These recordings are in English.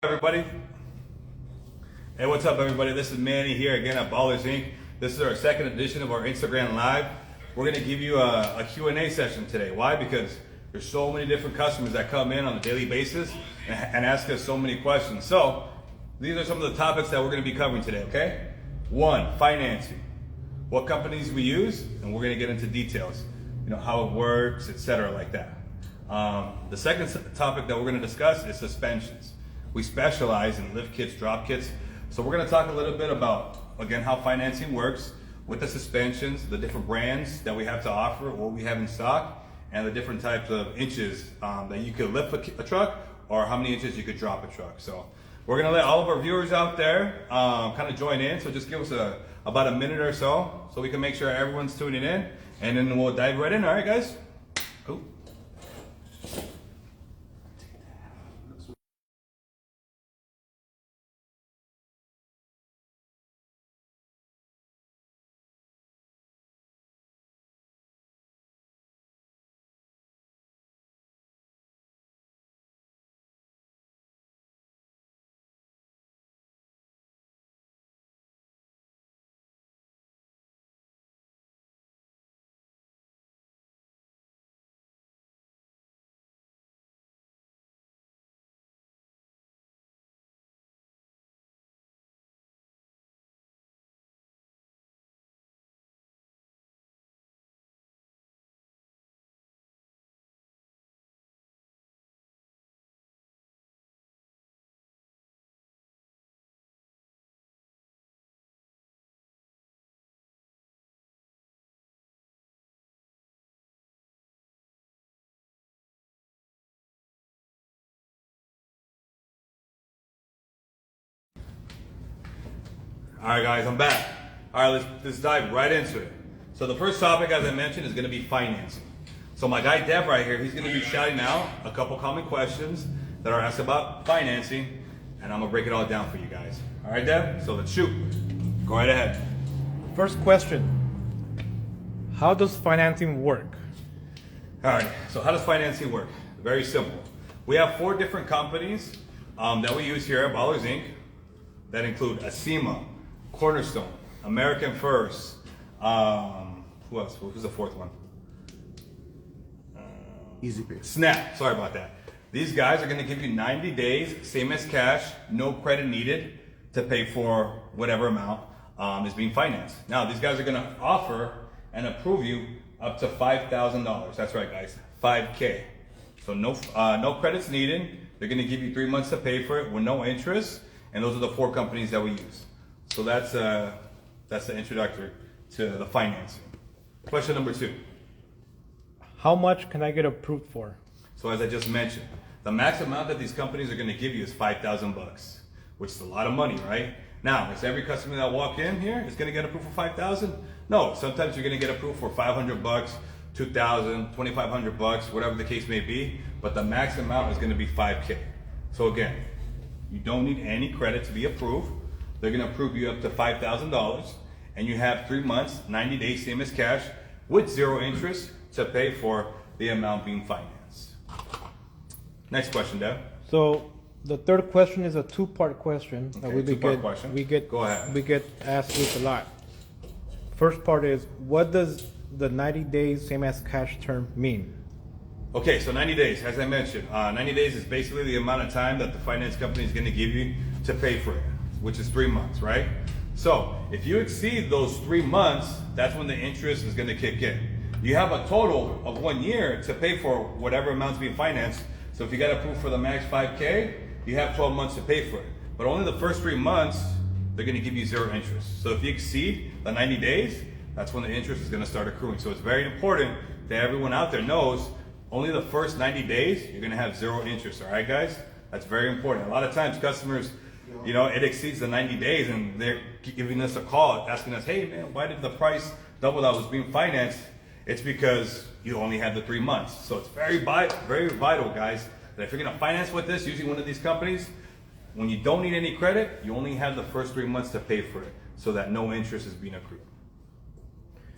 Everybody. Hey, what's up, everybody? This is Manny here again at Ballerz Inc. This is our second edition of our Instagram Live. We're going to give you a Q&A session today. Why? Because there's so many different customers that come in on a daily basis and ask us so many questions. So these are some of the topics that we're going to be covering today, okay? 1, financing. What companies we use, and we're going to get into details. You know, how it works, etc. like that. The second topic that we're going to discuss is suspensions. We specialize in lift kits, drop kits. So we're going to talk a little bit about, again, how financing works with the suspensions, the different brands that we have to offer, what we have in stock, and the different types of inches that you could lift a truck or how many inches you could drop a truck. So we're going to let all of our viewers out there kind of join in. So just give us about a minute or so we can make sure everyone's tuning in, and then we'll dive right in. All right, guys? Cool. All right, guys, I'm back. All right, let's dive right into it. So the first topic, as I mentioned, is going to be financing. So my guy Dev right here, he's going to be shouting out a couple common questions that are asked about financing, and I'm going to break it all down for you guys. All right, Dev? So let's shoot. Go right ahead. First question, how does financing work? All right, so how does financing work? Very simple. We have 4 different companies that we use here at Ballerz Inc. that include Acima, Cornerstone, American First, who else? Who's the 4th one? Easy Pay. Snap, sorry about that. These guys are gonna give you 90 days, same as cash, no credit needed to pay for whatever amount is being financed. Now, these guys are gonna offer and approve you up to $5,000. That's right, guys, 5K. So no credits needed. They're gonna give you 3 months to pay for it with no interest, and those are the 4 companies that we use. So that's the introductory to the financing. Question number 2. How much can I get approved for? So as I just mentioned, the max amount that these companies are going to give you is $5,000, which is a lot of money, right? Now, is every customer that walk in here is going to get approved for $5,000? No, sometimes you're going to get approved for $500, $2,000, $2,500, whatever the case may be, but the max amount is going to be 5K. So again, you don't need any credit to be approved. They're going to approve you up to $5,000, and you have 3 months, 90 days, same as cash, with 0 interest to pay for the amount being financed. Next question, Dev. So the third question is a 2-part question that Okay, two-part question. Go ahead. We get asked this a lot. First part is, what does the 90 days same as cash term mean? Okay, so 90 days, as I mentioned, 90 days is basically the amount of time that the finance company is going to give you to pay for it, which is 3 months, right? So if you exceed those 3 months, that's when the interest is going to kick in. You have a total of 1 year to pay for whatever amount's being financed. So if you got approved for the max 5K, you have 12 months to pay for it. But only the first 3 months, they're going to give you 0 interest. So if you exceed the 90 days, that's when the interest is going to start accruing. So it's very important that everyone out there knows only the first 90 days, you're going to have 0 interest. All right, guys? That's very important. A lot of times customers, you know, it exceeds the 90 days and they're giving us a call asking us, hey man, why did the price double that was being financed? It's because you only had the 3 months. So it's very vital, guys, that if you're going to finance with this, using one of these companies, when you don't need any credit, you only have the first 3 months to pay for it so that no interest is being accrued.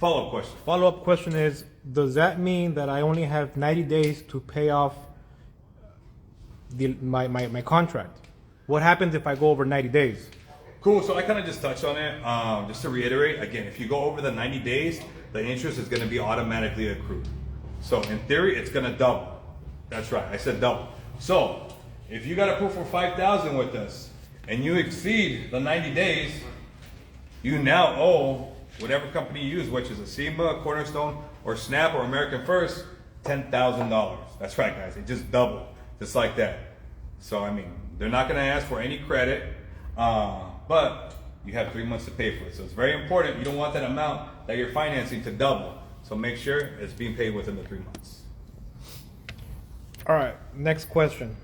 Follow-up question. Follow-up question is, does that mean that I only have 90 days to pay off my contract? What happens if I go over 90 days? Cool, so I kind of just touched on it. Just to reiterate, again, if you go over the 90 days, the interest is gonna be automatically accrued. So in theory, it's gonna double. That's right, I said double. So if you got approved for 5,000 with us and you exceed the 90 days, you now owe whatever company you use, which is a SEMA, Cornerstone, or Snap, or American First, $10,000. That's right, guys, it just doubled, just like that. So I mean, they're not gonna ask for any credit, but you have 3 months to pay for it. So it's very important. You don't want that amount that you're financing to double. So make sure it's being paid within the 3 months. All right, next question.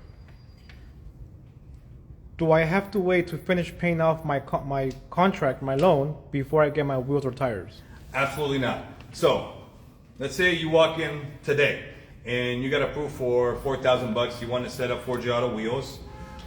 Do I have to wait to finish paying off my contract, my loan, before I get my wheels or tires? Absolutely not. So let's say you walk in today and you got approved for $4,000. You want to set up 4G Auto wheels.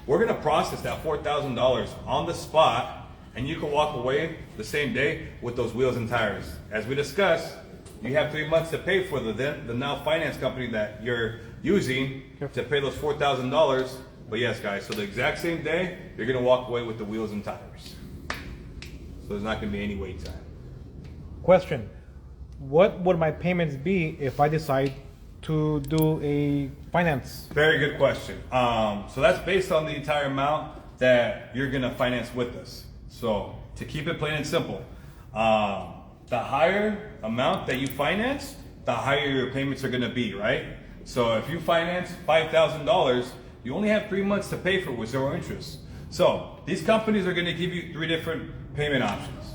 We're gonna process that $4,000 on the spot, and you can walk away the same day with those wheels and tires. As we discussed, you have 3 months to pay for the now finance company that you're using to pay those $4,000. But yes, guys, so the exact same day, you're gonna walk away with the wheels and tires. So there's not gonna be any wait time. Question. What would my payments be if I decide to do a finance? Very good question. So that's based on the entire amount that you're gonna finance with us. So to keep it plain and simple, the higher amount that you finance, the higher your payments are gonna be, right? So if you finance $5,000, you only have 3 months to pay for it with zero interest. So these companies are gonna give you 3 different payment options.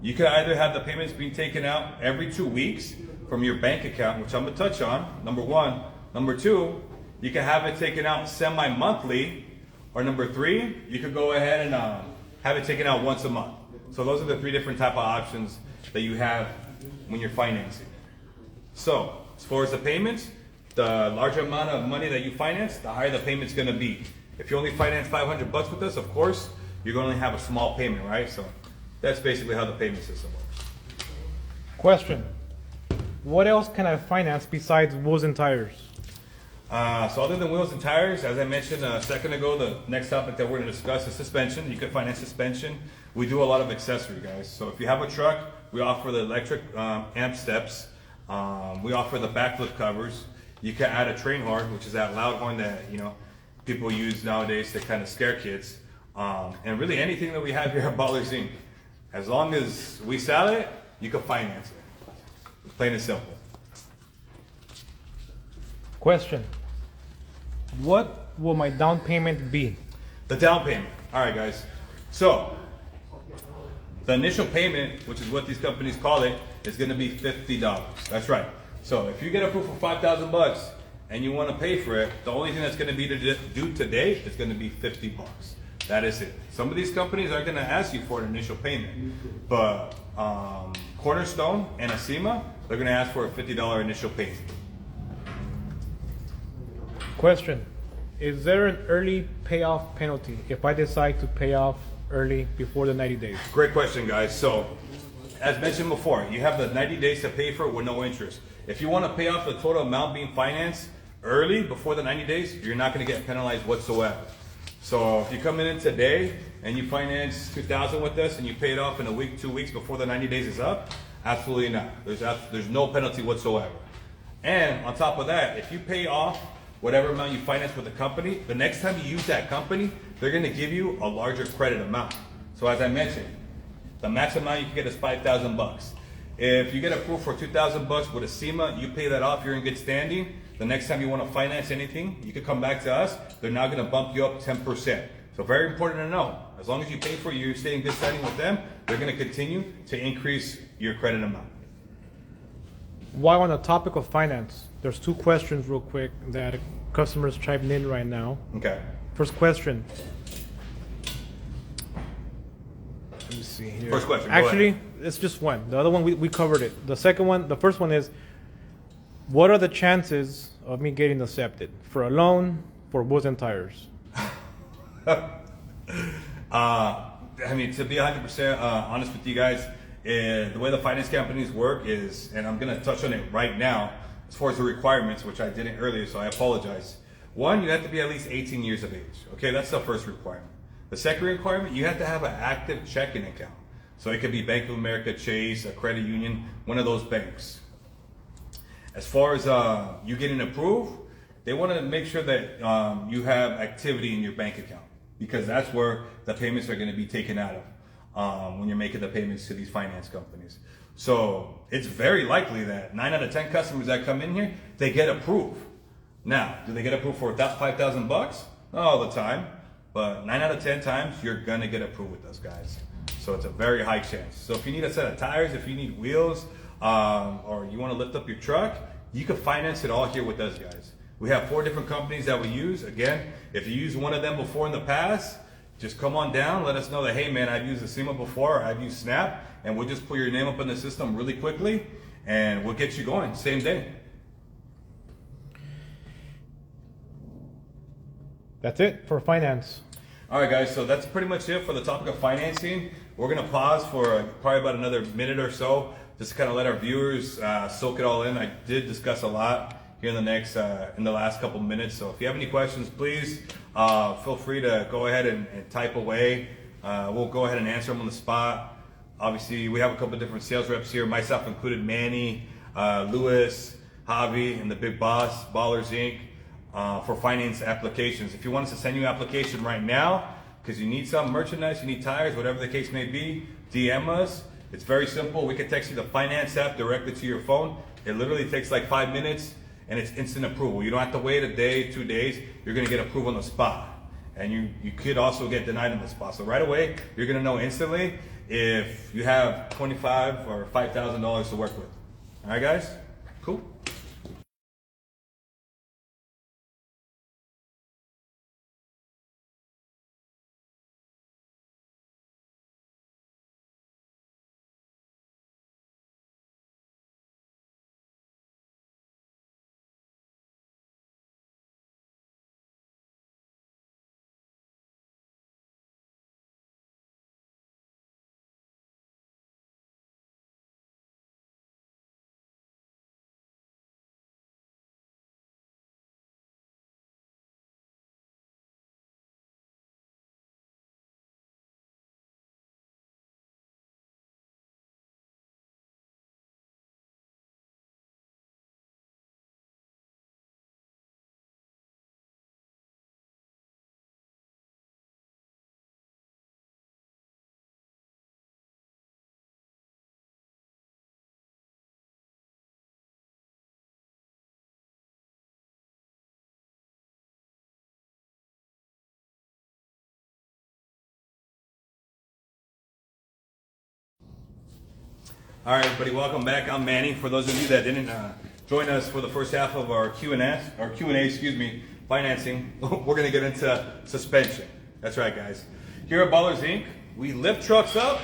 You can either have the payments being taken out every 2 weeks from your bank account, which I'm gonna touch on, number 1. Number 2, you can have it taken out semi-monthly, or number 3, you could go ahead and have it taken out once a month. So those are the 3 different type of options that you have when you're financing. So as far as the payments, the larger amount of money that you finance, the higher the payment's gonna be. If you only finance $500 with us, of course, you're gonna only have a small payment, right? So that's basically how the payment system works. Question. What else can I finance besides wheels and tires? So other than wheels and tires, as I mentioned a second ago, the next topic that we're going to discuss is suspension. You can finance suspension. We do a lot of accessory, guys. So if you have a truck, we offer the electric amp steps. We offer the backflip covers. You can add a train horn, which is that loud horn that people use nowadays to kind of scare kids. And really anything that we have here at Ballerz Inc. As long as we sell it, you can finance it. Plain and simple. Question. What will my down payment be? The down payment. All right, guys. So the initial payment, which is what these companies call it, is going to be $50. That's right. So if you get approved for $5,000 and you want to pay for it, the only thing that's going to be due today is going to be $50. That is it. Some of these companies are going to ask you for an initial payment, but Cornerstone and SEMA, they're going to ask for a $50 initial payment. Question. Is there an early payoff penalty if I decide to pay off early before the 90 days? Great question, guys. So as mentioned before, you have the 90 days to pay for it with no interest. If you want to pay off the total amount being financed early before the 90 days, you're not going to get penalized whatsoever. So if you come in today and you finance $2,000 with us and you pay it off in a week, 2 weeks before the 90 days is up, absolutely not. There's no penalty whatsoever. And on top of that, if you pay off whatever amount you finance with the company, the next time you use that company, they're going to give you a larger credit amount. So as I mentioned, the max amount you can get is $5,000. If you get approved for $2,000 with a SEMA, you pay that off, you're in good standing. The next time you want to finance anything, you can come back to us. They're now going to bump you up 10%. So very important to know. As long as you pay for it, you stay in good standing with them, they're going to continue to increase your credit amount. While on the topic of finance, there's 2 questions real quick that customers chimed in right now. Okay. First question. Let me see here. First question. Actually, it's just one. The other one, we covered it. The first one is, what are the chances of me getting accepted for a loan for wheels and tires? I mean, to be 100% honest with you guys, the way the finance companies work is, and I'm going to touch on it right now, as far as the requirements, which I didn't earlier, so I apologize. One, you have to be at least 18 years of age. Okay, that's the first requirement. The second requirement, you have to have an active checking account. So it could be Bank of America, Chase, a credit union, one of those banks. As far as you getting approved, they want to make sure that you have activity in your bank account, because that's where the payments are going to be taken out of when you're making the payments to these finance companies. So it's very likely that 9 out of 10 customers that come in here, they get approved. Now, do they get approved for $5,000? Not all the time, but 9 out of 10 times you're gonna get approved with those guys. So it's a very high chance. So if you need a set of tires, if you need wheels, or you want to lift up your truck, you can finance it all here with us guys. We have 4 different companies that we use. Again, if you used one of them before in the past, just come on down, let us know that, hey man, I've used Acima before, or I've used Snap, and we'll just pull your name up in the system really quickly, and we'll get you going same day. That's it for finance. All right, guys, so that's pretty much it for the topic of financing. We're gonna pause for probably about another minute or so, just to kind of let our viewers soak it all in. I did discuss a lot here in the last couple minutes. So if you have any questions, please feel free to go ahead and type away. We'll go ahead and answer them on the spot. Obviously, we have a couple of different sales reps here, myself included, Manny, Louis, Javi, and the big boss, Ballerz Inc. For finance applications. If you want us to send you an application right now, because you need some merchandise, you need tires, whatever the case may be, DM us. It's very simple. We can text you the finance app directly to your phone. It literally takes like 5 minutes, and it's instant approval. You don't have to wait a day, 2 days. You're gonna get approved on the spot. And you could also get denied on the spot. So right away, you're gonna know instantly if you have $25,000 or $5,000 to work with. All right, guys? Cool. All right, everybody, welcome back. I'm Manny. For those of you that didn't join us for the first half of our Q&A, financing, we're going to get into suspension. That's right, guys. Here at Ballerz Inc., we lift trucks up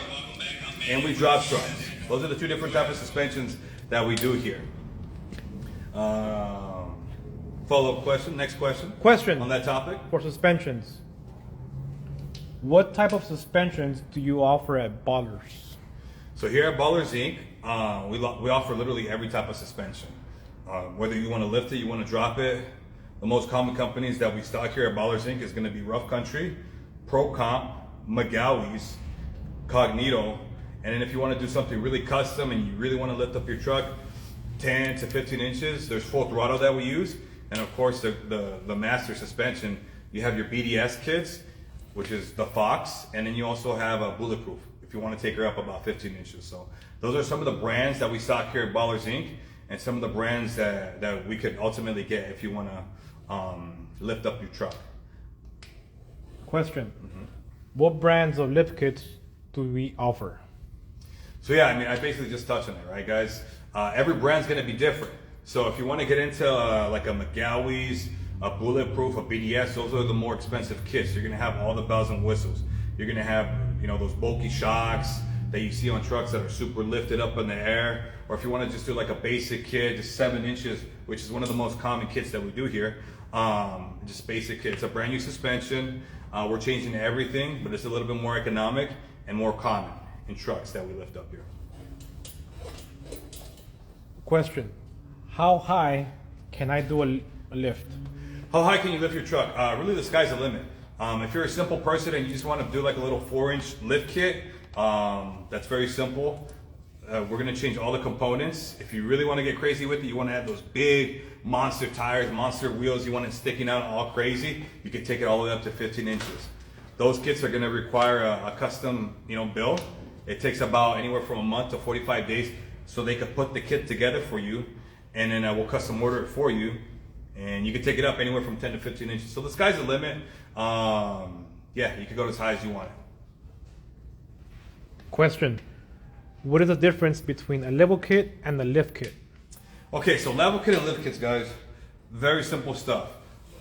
and we drop trucks. Those are the 2 different types of suspensions that we do here. Follow-up question, next question. Question on that topic. for suspensions. What type of suspensions do you offer at Ballerz? So here at Ballerz Inc., we offer literally every type of suspension. Whether you want to lift it, you want to drop it. The most common companies that we stock here at Ballerz Inc. is going to be Rough Country, Pro Comp, McGowie's, Cognito, and then if you want to do something really custom and you really want to lift up your truck 10 to 15 inches, there's Full Throttle that we use, and of course the master suspension. You have your BDS kits, which is the Fox, and then you also have a Bulletproof if you want to take her up about 15 inches. So those are some of the brands that we stock here at Ballerz Inc. and some of the brands that we could ultimately get if you want to lift up your truck. Question. What brands of lift kits do we offer? So yeah, I mean, I basically just touched on it, right, guys? Every brand's going to be different. So if you want to get into like a McGowie's, a Bulletproof, a BDS, those are the more expensive kits. You're going to have all the bells and whistles. You're going to have, you know, those bulky shocks that you see on trucks that are super lifted up in the air. Or if you want to just do like a basic kit, just 7 inches, which is one of the most common kits that we do here. Just basic kit. It's a brand new suspension. We're changing everything, but it's a little bit more economic and more common in trucks that we lift up here. Question. How high can I do a lift? How high can you lift your truck? Really, the sky's the limit. If you're a simple person and you just want to do like a little 4-inch lift kit, that's very simple. We're gonna change all the components. If you really want to get crazy with it, you want to add those big monster tires, monster wheels, you want it sticking out all crazy, you can take it all the way up to 15 inches. Those kits are gonna require a custom, build. It takes about anywhere from a month to 45 days, so they can put the kit together for you, and then we'll custom order it for you, and you can take it up anywhere from 10 to 15 inches. So the sky's the limit. Yeah, you can go as high as you want it. Question. What is the difference between a level kit and a lift kit? Okay, so level kit and lift kits, guys, very simple stuff.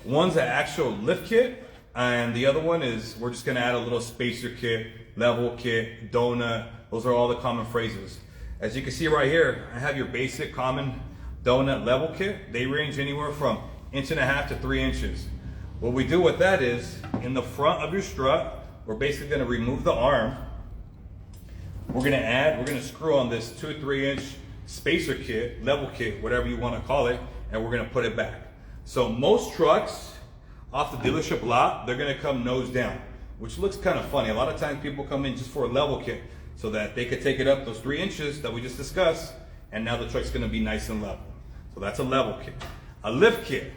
One's an actual lift kit, and the other one is we're just gonna add a little spacer kit, level kit, donut. Those are all the common phrases. As you can see right here, I have your basic common donut level kit. They range anywhere from 1.5 to 3 inches. What we do with that is, in the front of your strut, we're basically gonna remove the arm. We're gonna screw on this 2 or 3 inch spacer kit, level kit, whatever you wanna call it, and we're gonna put it back. So most trucks off the dealership lot, they're gonna come nose down, which looks kind of funny. A lot of times people come in just for a level kit so that they could take it up those 3 inches that we just discussed, and now the truck's gonna be nice and level. So that's a level kit. A lift kit,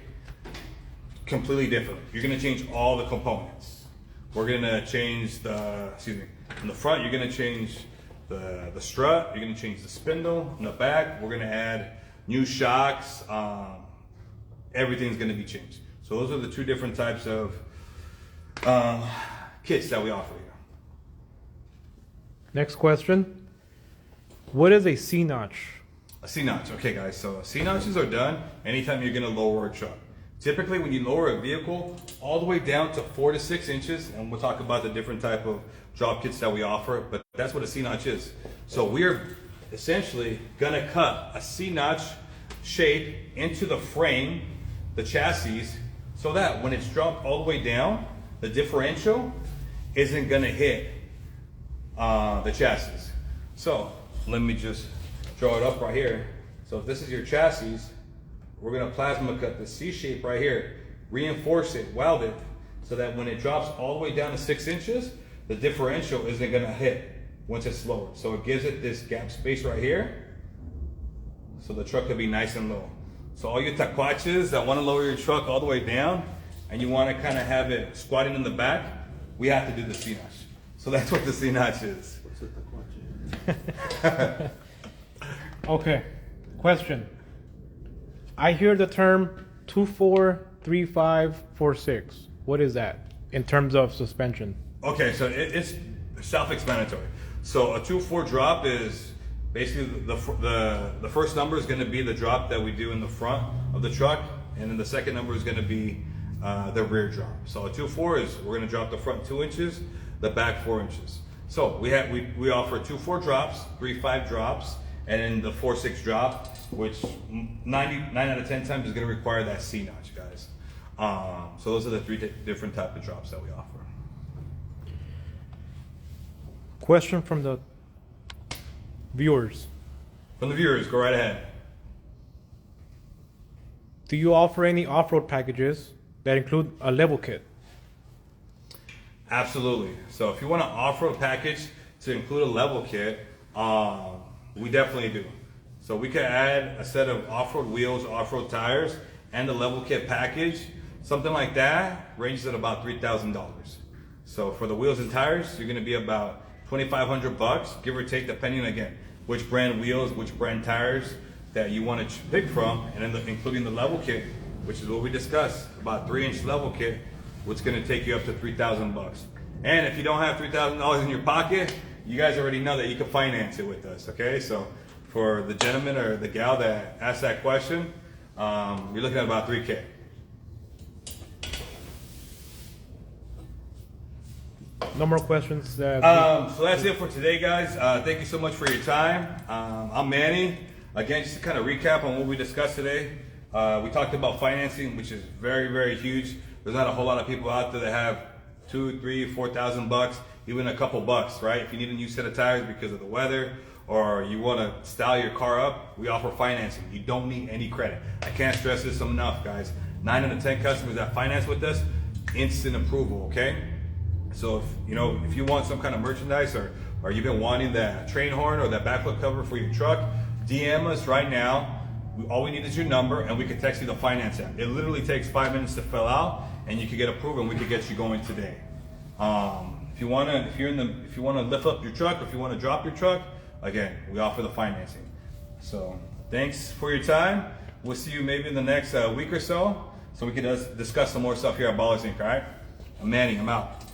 completely different. You're gonna change all the components. We're gonna change in the front, you're gonna change the strut, you're gonna change the spindle. In the back, we're gonna add new shocks. Everything's gonna be changed. So those are the 2 different types of kits that we offer here. Next question. What is a C-notch? A C-notch, okay guys, so C-notches are done anytime you're gonna lower a truck. Typically when you lower a vehicle all the way down to 4 to 6 inches, and we'll talk about the different type of drop kits that we offer, but that's what a C-notch is. So we're essentially gonna cut a C-notch shape into the frame, the chassis, so that when it's dropped all the way down, the differential isn't gonna hit the chassis. So let me just draw it up right here. So if this is your chassis, we're gonna plasma cut the C shape right here, reinforce it, weld it, so that when it drops all the way down to 6 inches, the differential isn't gonna hit once it's lowered. So it gives it this gap space right here, so the truck can be nice and low. So all you taquaches that wanna lower your truck all the way down, and you wanna kinda have it squatting in the back, we have to do the C-notch. So that's what the C-notch is. What's a taquache? Okay. Question. I hear the term 2.4, 3.5, 4.6. What is that in terms of suspension? Okay, so it's self-explanatory. So a 2.4 drop is basically the first number is going to be the drop that we do in the front of the truck, and then the second number is going to be the rear drop. So a 2.4 is we're going to drop the front 2 inches, the back 4 inches. So we offer 2.4 drops, 3.5 drops, and then the 4.6 drop, which 9 out of 10 times is going to require that C-notch, guys. So those are the 3 different type of drops that we offer. Question from the viewers. From the viewers, go right ahead. Do you offer any off-road packages that include a level kit? Absolutely. So if you want an off-road package to include a level kit, we definitely do. So we could add a set of off-road wheels, off-road tires, and the level kit package. Something like that ranges at about $3,000. So for the wheels and tires, you're gonna be about $2,500, give or take, depending again, which brand wheels, which brand tires that you want to pick from, and then including the level kit, which is what we discussed, about 3-inch level kit, which is going to take you up to $3,000. And if you don't have $3,000 in your pocket, you guys already know that you can finance it with us, okay? So for the gentleman or the gal that asked that question, you're looking at about $3K. No more questions. So that's it for today, guys. Thank you so much for your time. I'm Manny. Again, just to kind of recap on what we discussed today, we talked about financing, which is very, very huge. There's not a whole lot of people out there that have $2,000, $3,000, $4,000, even a couple bucks, right? If you need a new set of tires because of the weather, or you want to style your car up, we offer financing. You don't need any credit. I can't stress this enough, guys. 9 out of 10 customers that finance with us, instant approval, okay? So if you want some kind of merchandise or you've been wanting that train horn or that backflip cover for your truck, DM us right now. All we need is your number and we can text you the finance app. It literally takes 5 minutes to fill out and you can get approved and we can get you going today. If you wanna lift up your truck or if you wanna drop your truck, again, we offer the financing. So thanks for your time. We'll see you maybe in the next week or so we can discuss some more stuff here at Ballerz Inc. All right? I'm Manny, I'm out.